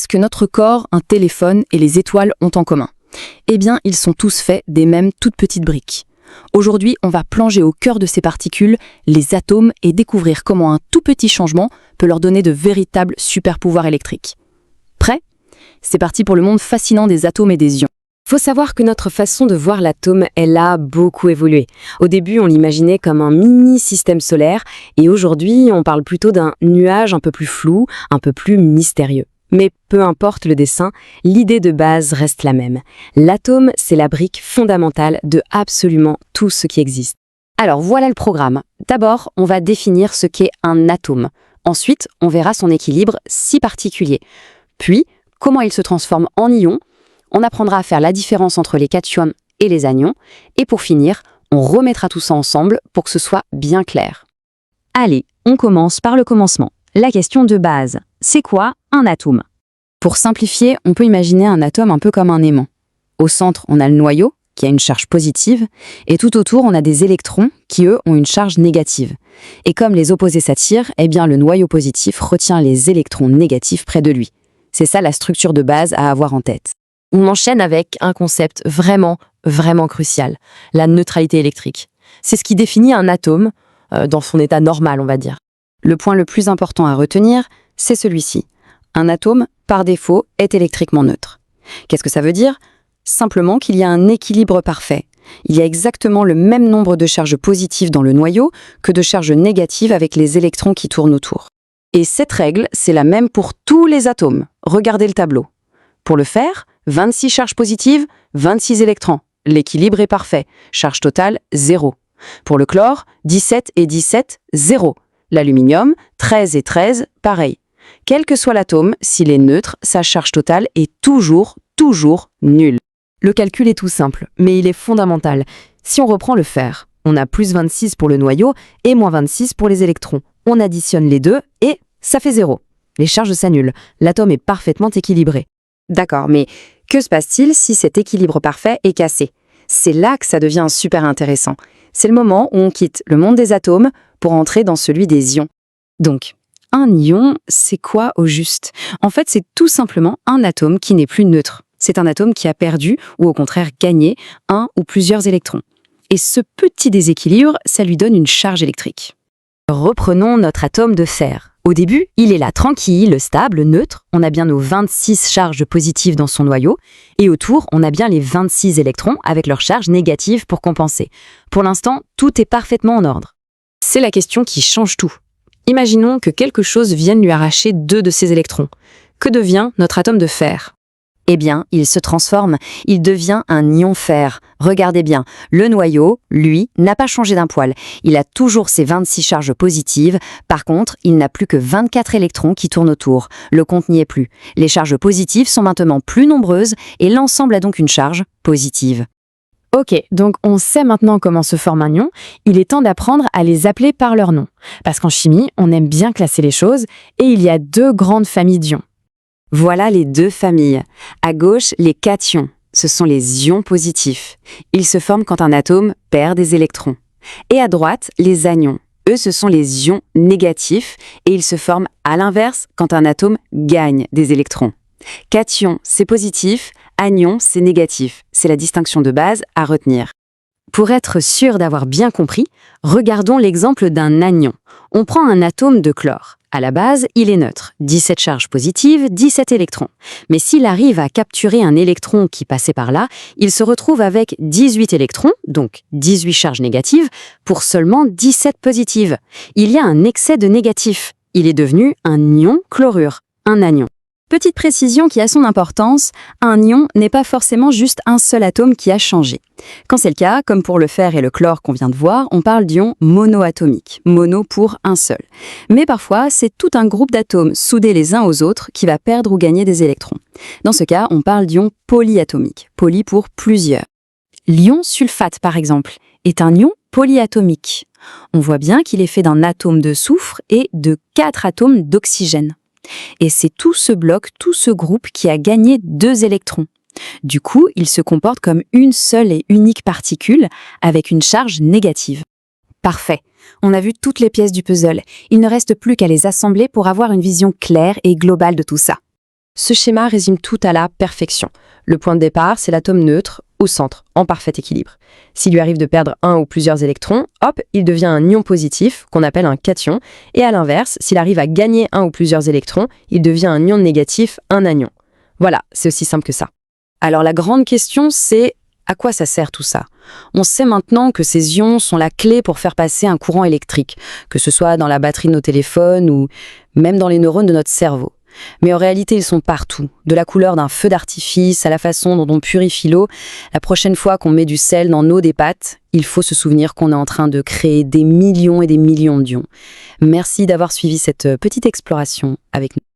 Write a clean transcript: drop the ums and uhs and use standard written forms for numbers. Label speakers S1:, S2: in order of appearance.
S1: Qu'est-ce que notre corps, un téléphone et les étoiles ont en commun? Eh bien, ils sont tous faits des mêmes toutes petites briques. Aujourd'hui, on va plonger au cœur de ces particules, les atomes, et découvrir comment un tout petit changement peut leur donner de véritables super-pouvoirs électriques. Prêt? C'est parti pour le monde fascinant des atomes et des ions.
S2: Faut savoir que notre façon de voir l'atome, elle a beaucoup évolué. Au début, on l'imaginait comme un mini-système solaire, et aujourd'hui, on parle plutôt d'un nuage un peu plus flou, un peu plus mystérieux. Mais peu importe le dessin, l'idée de base reste la même. L'atome, c'est la brique fondamentale de absolument tout ce qui existe. Alors voilà le programme. D'abord, on va définir ce qu'est un atome. Ensuite, on verra son équilibre si particulier. Puis, comment il se transforme en ion. On apprendra à faire la différence entre les cations et les anions. Et pour finir, on remettra tout ça ensemble pour que ce soit bien clair. Allez, on commence par le commencement. La question de base, c'est quoi un atome?
S1: Pour simplifier, on peut imaginer un atome un peu comme un aimant. Au centre, on a le noyau, qui a une charge positive, et tout autour, on a des électrons qui, eux, ont une charge négative. Et comme les opposés s'attirent, eh bien le noyau positif retient les électrons négatifs près de lui. C'est ça la structure de base à avoir en tête.
S2: On enchaîne avec un concept vraiment crucial, la neutralité électrique. C'est ce qui définit un atome dans son état normal, on va dire.
S1: Le point le plus important à retenir, c'est celui-ci. Un atome, par défaut, est électriquement neutre. Qu'est-ce que ça veut dire? Simplement qu'il y a un équilibre parfait. Il y a exactement le même nombre de charges positives dans le noyau que de charges négatives avec les électrons qui tournent autour. Et cette règle, c'est la même pour tous les atomes. Regardez le tableau. Pour le fer, 26 charges positives, 26 électrons. L'équilibre est parfait. Charge totale, 0. Pour le chlore, 17 et 17, 0. L'aluminium, 13 et 13, pareil. Quel que soit l'atome, s'il est neutre, sa charge totale est toujours nulle.
S2: Le calcul est tout simple, mais il est fondamental. Si on reprend le fer, on a plus 26 pour le noyau et moins 26 pour les électrons. On additionne les deux et ça fait 0. Les charges s'annulent. L'atome est parfaitement équilibré.
S1: D'accord, mais que se passe-t-il si cet équilibre parfait est cassé? C'est là que ça devient super intéressant. C'est le moment où on quitte le monde des atomes pour entrer dans celui des ions. Donc, un ion, c'est quoi au juste? En fait, c'est tout simplement un atome qui n'est plus neutre. C'est un atome qui a perdu ou au contraire gagné un ou plusieurs électrons. Et ce petit déséquilibre, ça lui donne une charge électrique.
S2: Reprenons notre atome de fer. Au début, il est là tranquille, stable, neutre. On a bien nos 26 charges positives dans son noyau. Et autour, on a bien les 26 électrons avec leurs charges négatives pour compenser. Pour l'instant, tout est parfaitement en ordre. C'est la question qui change tout. Imaginons que quelque chose vienne lui arracher 2 de ses électrons. Que devient notre atome de fer?
S1: Eh bien, il se transforme, il devient un ion fer. Regardez bien, le noyau, lui, n'a pas changé d'un poil. Il a toujours ses 26 charges positives. Par contre, il n'a plus que 24 électrons qui tournent autour. Le compte n'y est plus. Les charges positives sont maintenant plus nombreuses et l'ensemble a donc une charge positive.
S2: Ok, donc on sait maintenant comment se forme un ion. Il est temps d'apprendre à les appeler par leur nom. Parce qu'en chimie, on aime bien classer les choses et il y a 2 grandes familles d'ions.
S1: Voilà les 2 familles. À gauche, les cations. Ce sont les ions positifs. Ils se forment quand un atome perd des électrons. Et à droite, les anions. Eux, ce sont les ions négatifs et ils se forment à l'inverse quand un atome gagne des électrons. Cation, c'est positif. Anion, c'est négatif. C'est la distinction de base à retenir.
S2: Pour être sûr d'avoir bien compris, regardons l'exemple d'un anion. On prend un atome de chlore. À la base, il est neutre, 17 charges positives, 17 électrons. Mais s'il arrive à capturer un électron qui passait par là, il se retrouve avec 18 électrons, donc 18 charges négatives, pour seulement 17 positives. Il y a un excès de négatifs. Il est devenu un ion chlorure, un anion. Petite précision qui a son importance, un ion n'est pas forcément juste un seul atome qui a changé. Quand c'est le cas, comme pour le fer et le chlore qu'on vient de voir, on parle d'ions monoatomiques, mono pour un seul. Mais parfois, c'est tout un groupe d'atomes soudés les uns aux autres qui va perdre ou gagner des électrons. Dans ce cas, on parle d'ions polyatomiques, poly pour plusieurs. L'ion sulfate, par exemple, est un ion polyatomique. On voit bien qu'il est fait d'un atome de soufre et de 4 atomes d'oxygène. Et c'est tout ce bloc, tout ce groupe qui a gagné 2 électrons. Du coup, il se comporte comme une seule et unique particule avec une charge négative. Parfait. On a vu toutes les pièces du puzzle. Il ne reste plus qu'à les assembler pour avoir une vision claire et globale de tout ça.
S3: Ce schéma résume tout à la perfection. Le point de départ, c'est l'atome neutre, au centre, en parfait équilibre. S'il lui arrive de perdre un ou plusieurs électrons, hop, il devient un ion positif, qu'on appelle un cation, et à l'inverse, s'il arrive à gagner un ou plusieurs électrons, il devient un ion négatif, un anion. Voilà, c'est aussi simple que ça.
S1: Alors la grande question, c'est à quoi ça sert tout ça? On sait maintenant que ces ions sont la clé pour faire passer un courant électrique, que ce soit dans la batterie de nos téléphones ou même dans les neurones de notre cerveau. Mais en réalité, ils sont partout, de la couleur d'un feu d'artifice à la façon dont on purifie l'eau. La prochaine fois qu'on met du sel dans l'eau des pâtes, il faut se souvenir qu'on est en train de créer des millions et des millions d'ions. Merci d'avoir suivi cette petite exploration avec nous.